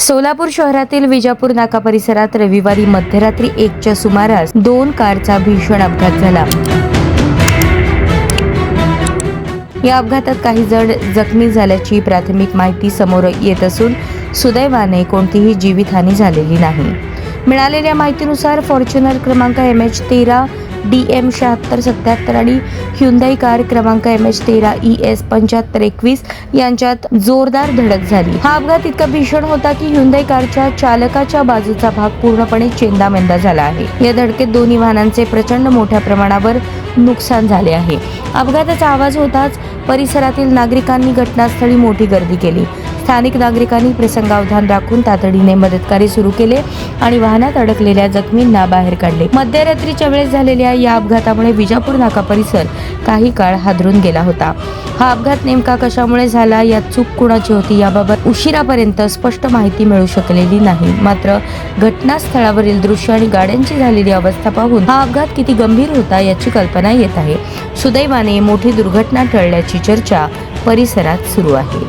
सोलापूर शहरातील विजापूर नाका परिसरात रविवारी मध्यरात्री 1च्या सुमारास 2 कारचा भीषण अपघात झाला. या अपघातात काही जण जखमी झाल्याची प्राथमिक माहिती समोर येत असून सुदैवाने कोणतीही जीवितहानी झालेली नाही. मिळालेल्या माहितीनुसार फॉर्च्युनर क्रमांक MH13 DM 7677 आणि ह्युंदाई कार क्रमांक MH13 ES 7521 यांच्यात जोरदार धडक झाली. हा अपघात इतका भीषण होता की ह्युंदाई कारच्या चालकाच्या बाजूचा भाग पूर्णपणे चेंदामेंदा झाला आहे. या धडकेत दोन्ही वाहनांचे प्रचंड मोठ्या प्रमाणावर नुकसान झाले आहे. अपघाताचा आवाज होताच परिसरातील नागरिकांनी घटनास्थळी मोठी गर्दी केली. स्थानिक नागरिकांनी प्रसंगावधान राखून तातडीने मदतकार्य सुरू केले आणि वाहनात अडकलेल्या जखमींना बाहेर काढले. मध्यरात्रीच्या वेळेस झालेल्या या अपघातामुळे विजापूर नाका परिसर काही काळ हादरून गेला होता. हा अपघात नेमका कशामुळे झाला, यात चूक कुणाची होती याबाबत उशिरापर्यंत स्पष्ट माहिती मिळू शकलेली नाही. मात्र घटनास्थळावरील दृश्य आणि गाड्यांची झालेली अवस्था पाहून हा अपघात किती गंभीर होता याची कल्पना येत आहे. सुदैवाने मोठी दुर्घटना टळल्याची चर्चा परिसरात सुरू आहे.